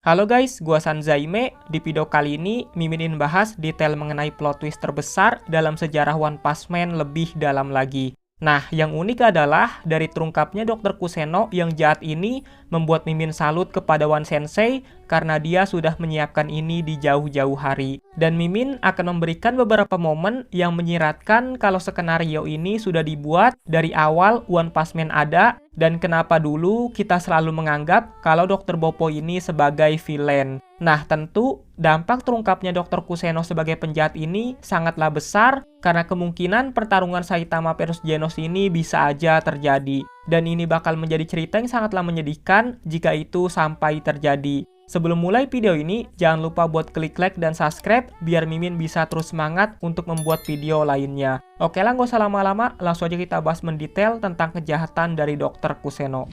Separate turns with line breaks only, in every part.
Halo guys, gua Sanzaime. Di video kali ini, Mimin ingin bahas detail mengenai plot twist terbesar dalam sejarah One Punch Man lebih dalam lagi. Nah, yang unik adalah dari terungkapnya Dr. Kuseno yang jahat ini membuat Mimin salut kepada One Sensei karena dia sudah menyiapkan ini di jauh-jauh hari. Dan Mimin akan memberikan beberapa momen yang menyiratkan kalau skenario ini sudah dibuat dari awal One Punch Man ada dan kenapa dulu kita selalu menganggap kalau Dr. Boppo ini sebagai villain. Nah, tentu dampak terungkapnya Dr. Kuseno sebagai penjahat ini sangatlah besar karena kemungkinan pertarungan Saitama versus Genos ini bisa aja terjadi. Dan ini bakal menjadi cerita yang sangatlah menyedihkan jika itu sampai terjadi. Sebelum mulai video ini, jangan lupa buat klik like dan subscribe biar Mimin bisa terus semangat untuk membuat video lainnya. Oke lah, nggak usah lama-lama, langsung aja kita bahas mendetail tentang kejahatan dari Dr. Kuseno.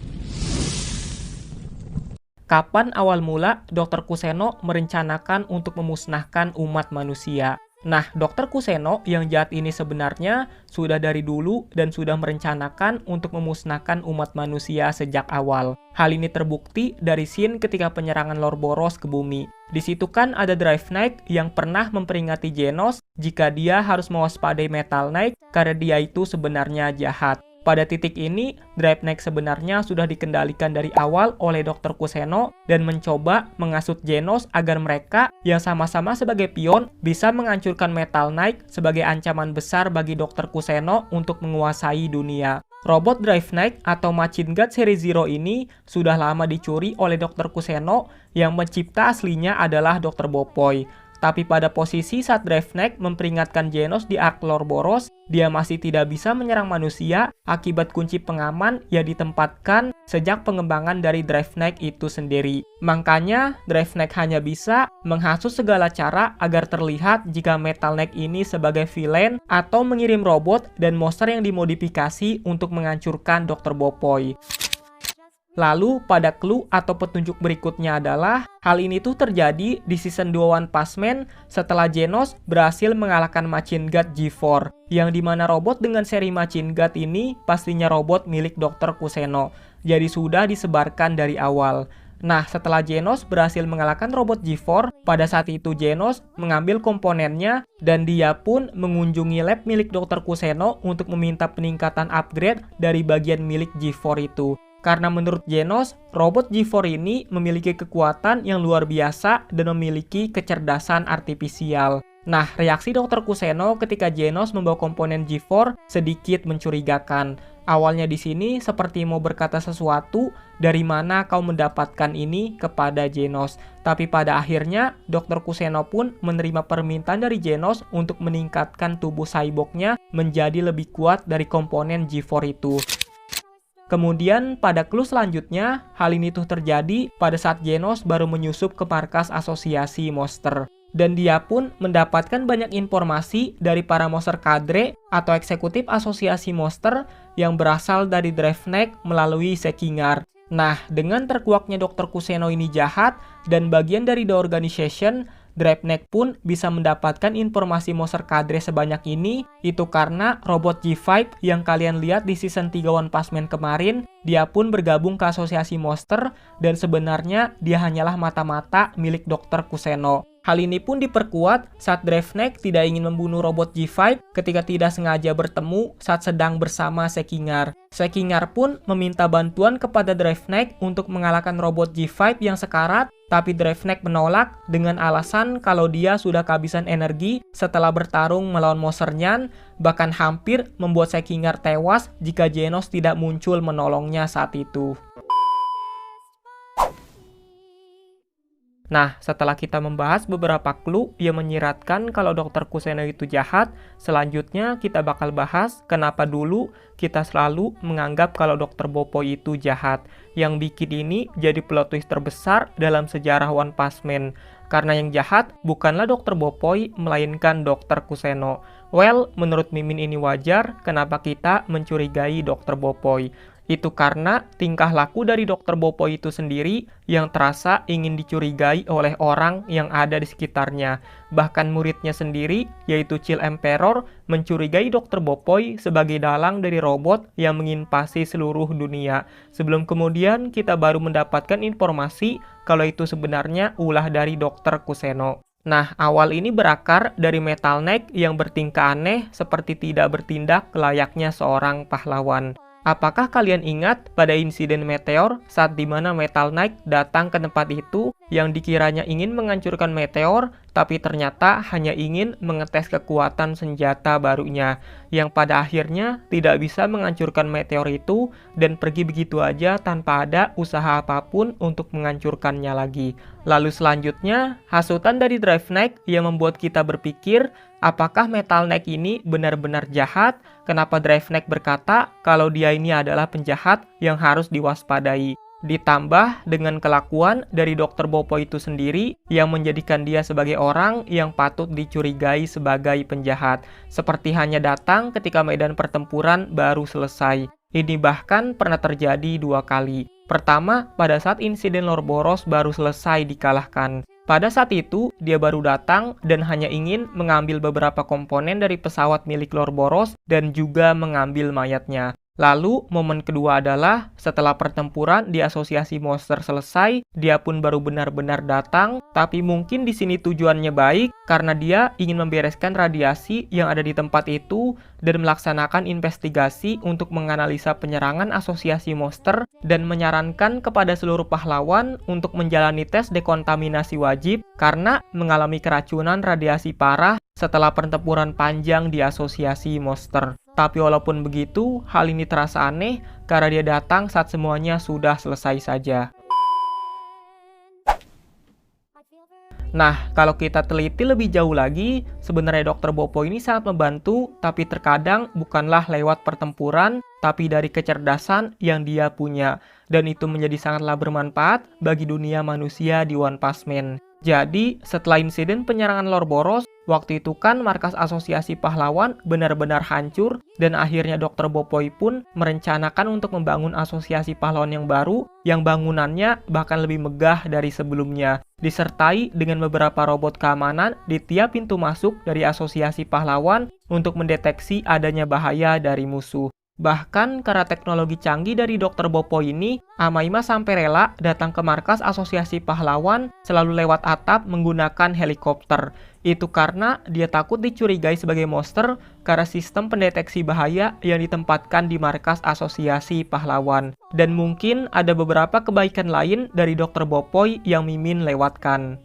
Kapan awal mula Dr. Kuseno merencanakan untuk memusnahkan umat manusia? Nah, Dr. Kuseno yang jahat ini sebenarnya sudah dari dulu dan sudah merencanakan untuk memusnahkan umat manusia sejak awal. Hal ini terbukti dari scene ketika penyerangan Lord Boros ke bumi. Di situ kan ada Drive Knight yang pernah memperingati Genos jika dia harus mewaspadai Metal Knight karena dia itu sebenarnya jahat. Pada titik ini, Drive Knight sebenarnya sudah dikendalikan dari awal oleh Dr. Kuseno dan mencoba mengasut Genos agar mereka yang sama-sama sebagai pion bisa menghancurkan Metal Knight sebagai ancaman besar bagi Dr. Kuseno untuk menguasai dunia. Robot Drive Knight atau Machine God Seri Zero ini sudah lama dicuri oleh Dr. Kuseno yang pencipta aslinya adalah Dr. Boppo. Tapi pada posisi saat Drive Knight memperingatkan Genos di Arc Lord Boros, dia masih tidak bisa menyerang manusia akibat kunci pengaman yang ditempatkan sejak pengembangan dari Drive Knight itu sendiri. Makanya, Drive Knight hanya bisa menghasut segala cara agar terlihat jika Metal Knight ini sebagai villain atau mengirim robot dan monster yang dimodifikasi untuk menghancurkan Dr. Boppo. Lalu pada clue atau petunjuk berikutnya adalah hal ini tuh terjadi di season 2 One Punch Man setelah Genos berhasil mengalahkan Machine God G4 yang dimana robot dengan seri Machine God ini pastinya robot milik Dr. Kuseno, jadi sudah disebarkan dari awal. Nah, setelah Genos berhasil mengalahkan robot G4, pada saat itu Genos mengambil komponennya dan dia pun mengunjungi lab milik Dr. Kuseno untuk meminta peningkatan upgrade dari bagian milik G4 itu. Karena menurut Genos, robot G4 ini memiliki kekuatan yang luar biasa dan memiliki kecerdasan artifisial. Nah, reaksi Dr. Kuseno ketika Genos membawa komponen G4 sedikit mencurigakan. Awalnya di sini seperti mau berkata sesuatu, dari mana kau mendapatkan ini kepada Genos. Tapi pada akhirnya, Dr. Kuseno pun menerima permintaan dari Genos untuk meningkatkan tubuh cyborgnya menjadi lebih kuat dari komponen G4 itu. Kemudian pada clue selanjutnya, hal ini tuh terjadi pada saat Genos baru menyusup ke markas asosiasi monster. Dan dia pun mendapatkan banyak informasi dari para monster kadre atau eksekutif asosiasi monster yang berasal dari Drive Knight melalui Sekingar. Nah, dengan terkuaknya Dr. Kuseno ini jahat dan bagian dari The Organization, Drive Knight pun bisa mendapatkan informasi monster kadre sebanyak ini, itu karena robot G5 yang kalian lihat di season 3 One Punch Man kemarin, dia pun bergabung ke asosiasi monster dan sebenarnya dia hanyalah mata-mata milik Dr. Kuseno. Hal ini pun diperkuat saat Drive Knight tidak ingin membunuh robot G5 ketika tidak sengaja bertemu saat sedang bersama Sekingar. Sekingar pun meminta bantuan kepada Drive Knight untuk mengalahkan robot G5 yang sekarat, tapi Drive Knight menolak dengan alasan kalau dia sudah kehabisan energi setelah bertarung melawan monsternya, bahkan hampir membuat Sekingar tewas jika Genos tidak muncul menolongnya saat itu. Nah, setelah kita membahas beberapa clue yang menyiratkan kalau Dr. Kuseno itu jahat, selanjutnya kita bakal bahas kenapa dulu kita selalu menganggap kalau Dr. Boppo itu jahat. Yang bikin ini jadi plot twist terbesar dalam sejarah One Punch Man. Karena yang jahat bukanlah Dr. Boppo, melainkan Dr. Kuseno. Well, menurut Mimin ini wajar kenapa kita mencurigai Dr. Boppo. Itu karena tingkah laku dari Dr. Bopo itu sendiri yang terasa ingin dicurigai oleh orang yang ada di sekitarnya. Bahkan muridnya sendiri, yaitu Chill Emperor, mencurigai Dr. Bopoi sebagai dalang dari robot yang menginvasi seluruh dunia. Sebelum kemudian kita baru mendapatkan informasi kalau itu sebenarnya ulah dari Dr. Kuseno. Nah, awal ini berakar dari Metal Knight yang bertingkah aneh seperti tidak bertindak layaknya seorang pahlawan. Apakah kalian ingat pada insiden meteor saat dimana Metal Knight datang ke tempat itu yang dikiranya ingin menghancurkan meteor, tapi ternyata hanya ingin mengetes kekuatan senjata barunya, yang pada akhirnya tidak bisa menghancurkan meteor itu dan pergi begitu aja tanpa ada usaha apapun untuk menghancurkannya lagi. Lalu selanjutnya, hasutan dari Drive Knight yang membuat kita berpikir, apakah Metal Knight ini benar-benar jahat? Kenapa Drive Knight berkata kalau dia ini adalah penjahat yang harus diwaspadai? Ditambah dengan kelakuan dari Dr. Bopo itu sendiri yang menjadikan dia sebagai orang yang patut dicurigai sebagai penjahat. Seperti hanya datang ketika medan pertempuran baru selesai. Ini bahkan pernah terjadi 2 kali. Pertama, pada saat insiden Lorboros baru selesai dikalahkan. Pada saat itu, dia baru datang dan hanya ingin mengambil beberapa komponen dari pesawat milik Lorboros dan juga mengambil mayatnya. Lalu, momen kedua adalah setelah pertempuran di Asosiasi Monster selesai, dia pun baru benar-benar datang, tapi mungkin di sini tujuannya baik karena dia ingin membereskan radiasi yang ada di tempat itu dan melaksanakan investigasi untuk menganalisa penyerangan Asosiasi Monster dan menyarankan kepada seluruh pahlawan untuk menjalani tes dekontaminasi wajib karena mengalami keracunan radiasi parah setelah pertempuran panjang di Asosiasi Monster. Tapi walaupun begitu, hal ini terasa aneh karena dia datang saat semuanya sudah selesai saja. Nah, kalau kita teliti lebih jauh lagi, sebenarnya Dr. Bopo ini sangat membantu, tapi terkadang bukanlah lewat pertempuran, tapi dari kecerdasan yang dia punya. Dan itu menjadi sangatlah bermanfaat bagi dunia manusia di One Punch Man. Jadi, setelah insiden penyerangan Lorboros, waktu itu kan markas Asosiasi Pahlawan benar-benar hancur dan akhirnya Dr. Bopoi pun merencanakan untuk membangun Asosiasi Pahlawan yang baru yang bangunannya bahkan lebih megah dari sebelumnya. Disertai dengan beberapa robot keamanan di tiap pintu masuk dari Asosiasi Pahlawan untuk mendeteksi adanya bahaya dari musuh. Bahkan karena teknologi canggih dari Dr. Bopo ini, Amaima sampai rela datang ke markas Asosiasi Pahlawan selalu lewat atap menggunakan helikopter. Itu karena dia takut dicurigai sebagai monster karena sistem pendeteksi bahaya yang ditempatkan di markas Asosiasi Pahlawan. Dan mungkin ada beberapa kebaikan lain dari Dr. Bopoi yang Mimin lewatkan.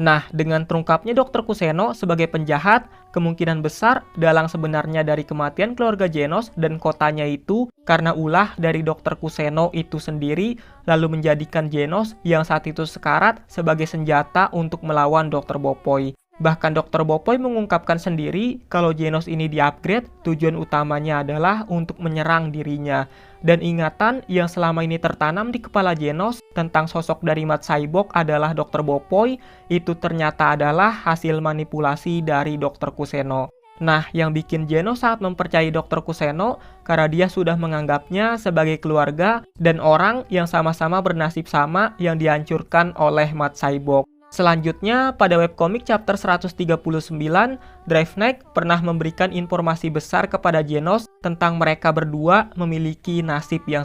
Nah, dengan terungkapnya Dr. Kuseno sebagai penjahat, kemungkinan besar dalang sebenarnya dari kematian keluarga Genos dan kotanya itu karena ulah dari Dr. Kuseno itu sendiri, lalu menjadikan Genos yang saat itu sekarat sebagai senjata untuk melawan Dr. Bopoi. Bahkan Dr. Bopoi mengungkapkan sendiri kalau Genos ini di-upgrade, tujuan utamanya adalah untuk menyerang dirinya. Dan ingatan yang selama ini tertanam di kepala Genos tentang sosok dari Mat Saibok adalah Dr. Bopoi, itu ternyata adalah hasil manipulasi dari Dr. Kuseno. Nah, yang bikin Genos sangat mempercayai Dr. Kuseno karena dia sudah menganggapnya sebagai keluarga dan orang yang sama-sama bernasib sama yang dihancurkan oleh Mat Saibok. Selanjutnya, pada webcomic chapter 139, Drive Knight pernah memberikan informasi besar kepada Genos tentang mereka berdua memiliki nasib yang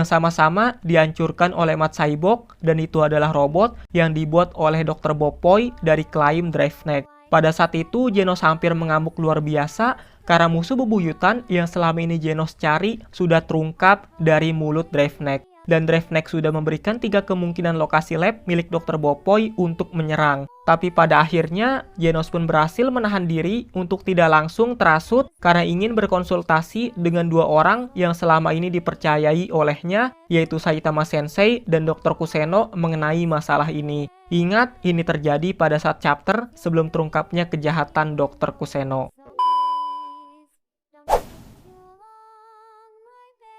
sama-sama dihancurkan oleh Mat Saibok, dan itu adalah robot yang dibuat oleh Dr. Bopoi dari klaim Drive Knight. Pada saat itu, Genos hampir mengamuk luar biasa karena musuh bebuyutan yang selama ini Genos cari sudah terungkap dari mulut Drive Knight. Dan Drive Knight sudah memberikan 3 kemungkinan lokasi lab milik Dr. Bopoi untuk menyerang. Tapi pada akhirnya, Genos pun berhasil menahan diri untuk tidak langsung terasut karena ingin berkonsultasi dengan 2 orang yang selama ini dipercayai olehnya, yaitu Saitama Sensei dan Dr. Kuseno mengenai masalah ini. Ingat, ini terjadi pada saat chapter sebelum terungkapnya kejahatan Dr. Kuseno.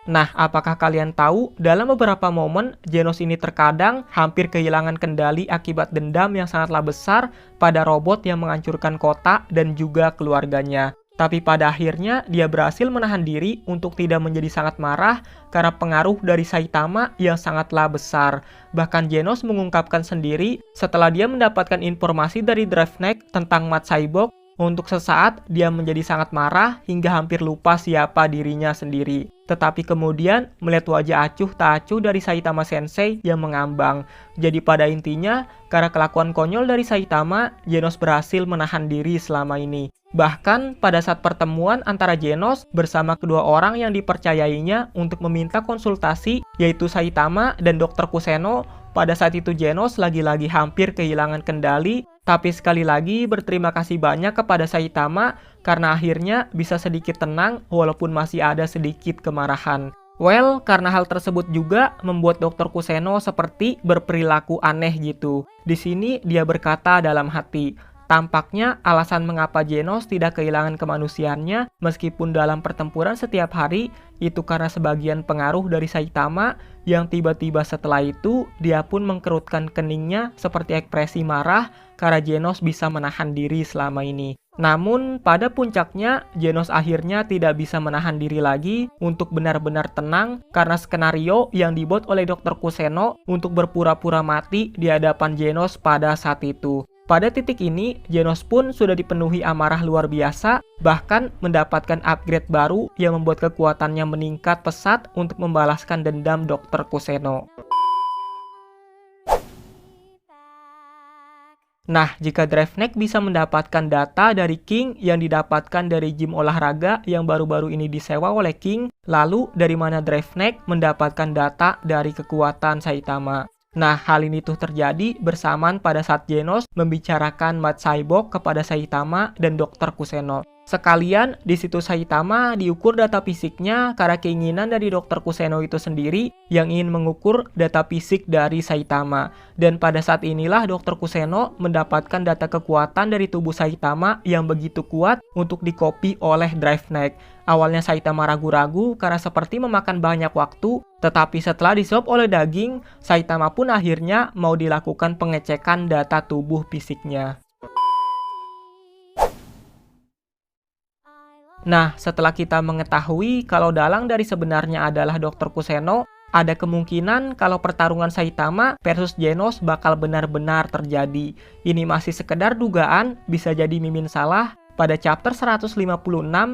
Nah, apakah kalian tahu dalam beberapa momen Genos ini terkadang hampir kehilangan kendali akibat dendam yang sangatlah besar pada robot yang menghancurkan kota dan juga keluarganya. Tapi pada akhirnya dia berhasil menahan diri untuk tidak menjadi sangat marah karena pengaruh dari Saitama yang sangatlah besar. Bahkan Genos mengungkapkan sendiri setelah dia mendapatkan informasi dari Drive Neck tentang Matt Cyborg, untuk sesaat dia menjadi sangat marah hingga hampir lupa siapa dirinya sendiri. Tetapi kemudian melihat wajah acuh tak acuh dari Saitama Sensei yang mengambang. Jadi pada intinya, karena kelakuan konyol dari Saitama, Genos berhasil menahan diri selama ini. Bahkan pada saat pertemuan antara Genos bersama kedua orang yang dipercayainya untuk meminta konsultasi, yaitu Saitama dan Dr. Kuseno, pada saat itu Genos lagi-lagi hampir kehilangan kendali. Tapi sekali lagi berterima kasih banyak kepada Saitama karena akhirnya bisa sedikit tenang walaupun masih ada sedikit kemarahan. Well, karena hal tersebut juga membuat Dr. Kuseno seperti berperilaku aneh gitu. Di sini dia berkata dalam hati, tampaknya alasan mengapa Genos tidak kehilangan kemanusiaannya meskipun dalam pertempuran setiap hari itu karena sebagian pengaruh dari Saitama yang tiba-tiba setelah itu dia pun mengkerutkan keningnya seperti ekspresi marah karena Genos bisa menahan diri selama ini. Namun pada puncaknya Genos akhirnya tidak bisa menahan diri lagi untuk benar-benar tenang karena skenario yang dibuat oleh Dr. Kuseno untuk berpura-pura mati di hadapan Genos pada saat itu. Pada titik ini, Genos pun sudah dipenuhi amarah luar biasa, bahkan mendapatkan upgrade baru yang membuat kekuatannya meningkat pesat untuk membalaskan dendam Dr. Kuseno. Nah, jika Drive Neck bisa mendapatkan data dari King yang didapatkan dari gym olahraga yang baru-baru ini disewa oleh King, lalu dari mana Drive Neck mendapatkan data dari kekuatan Saitama? Nah, hal ini tuh terjadi bersamaan pada saat Genos membicarakan Matt Cyborg kepada Saitama dan Dr. Kuseno. Sekalian, di situ Saitama diukur data fisiknya karena keinginan dari Dr. Kuseno itu sendiri yang ingin mengukur data fisik dari Saitama. Dan pada saat inilah Dr. Kuseno mendapatkan data kekuatan dari tubuh Saitama yang begitu kuat untuk dikopi oleh Drive Neck. Awalnya Saitama ragu-ragu karena seperti memakan banyak waktu, tetapi setelah disuap oleh daging, Saitama pun akhirnya mau dilakukan pengecekan data tubuh fisiknya. Nah, setelah kita mengetahui kalau dalang dari sebenarnya adalah Dr. Kuseno, ada kemungkinan kalau pertarungan Saitama versus Genos bakal benar-benar terjadi. Ini masih sekedar dugaan, bisa jadi Mimin salah. Pada chapter 156,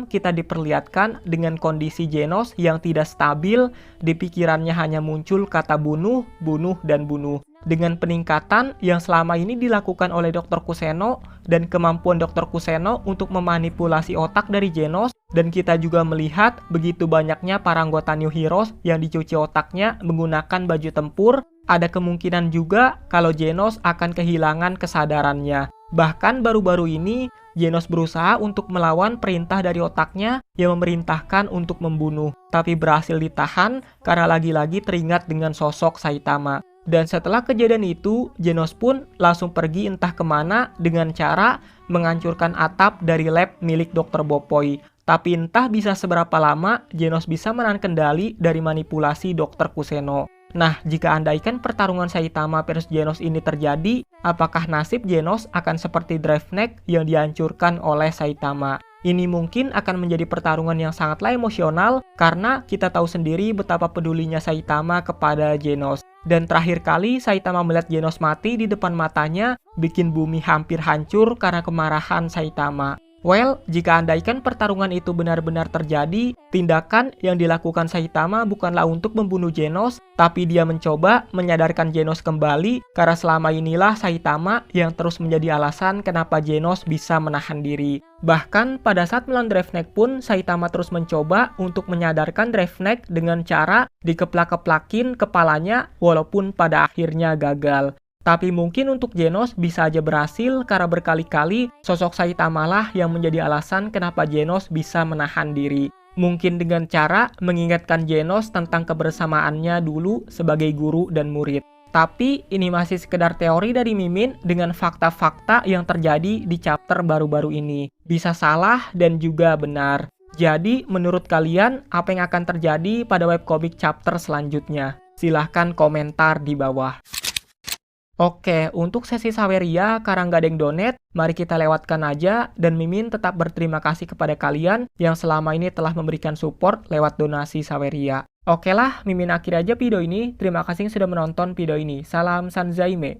kita diperlihatkan dengan kondisi Genos yang tidak stabil, di pikirannya hanya muncul kata bunuh, bunuh, dan bunuh. Dengan peningkatan yang selama ini dilakukan oleh Dr. Kuseno dan kemampuan Dr. Kuseno untuk memanipulasi otak dari Genos, dan kita juga melihat begitu banyaknya para anggota New Heroes yang dicuci otaknya menggunakan baju tempur, ada kemungkinan juga kalau Genos akan kehilangan kesadarannya. Bahkan baru-baru ini, Genos berusaha untuk melawan perintah dari otaknya yang memerintahkan untuk membunuh, tapi berhasil ditahan karena lagi-lagi teringat dengan sosok Saitama. Dan setelah kejadian itu, Genos pun langsung pergi entah kemana dengan cara menghancurkan atap dari lab milik Dr. Bopoi. Tapi entah bisa seberapa lama Genos bisa menahan kendali dari manipulasi Dr. Kuseno. Nah, jika andaikan pertarungan Saitama versus Genos ini terjadi, apakah nasib Genos akan seperti Drive Neck yang dihancurkan oleh Saitama? Ini mungkin akan menjadi pertarungan yang sangatlah emosional karena kita tahu sendiri betapa pedulinya Saitama kepada Genos. Dan terakhir kali Saitama melihat Genos mati di depan matanya, bikin bumi hampir hancur karena kemarahan Saitama. Well, jika andaikan pertarungan itu benar-benar terjadi, tindakan yang dilakukan Saitama bukanlah untuk membunuh Genos, tapi dia mencoba menyadarkan Genos kembali karena selama inilah Saitama yang terus menjadi alasan kenapa Genos bisa menahan diri. Bahkan pada saat melawan Drive Neck pun, Saitama terus mencoba untuk menyadarkan Drive Neck dengan cara dikeplak-keplakin kepalanya walaupun pada akhirnya gagal. Tapi mungkin untuk Genos bisa aja berhasil karena berkali-kali sosok Saitama lah yang menjadi alasan kenapa Genos bisa menahan diri. Mungkin dengan cara mengingatkan Genos tentang kebersamaannya dulu sebagai guru dan murid. Tapi ini masih sekedar teori dari Mimin dengan fakta-fakta yang terjadi di chapter baru-baru ini. Bisa salah dan juga benar. Jadi menurut kalian apa yang akan terjadi pada webcomic chapter selanjutnya? Silahkan komentar di bawah. Oke, untuk sesi Saweria karena nggak ada yang donate, mari kita lewatkan aja dan Mimin tetap berterima kasih kepada kalian yang selama ini telah memberikan support lewat donasi Saweria. Oke lah, Mimin akhiri aja video ini. Terima kasih yang sudah menonton video ini. Salam Sanzaime.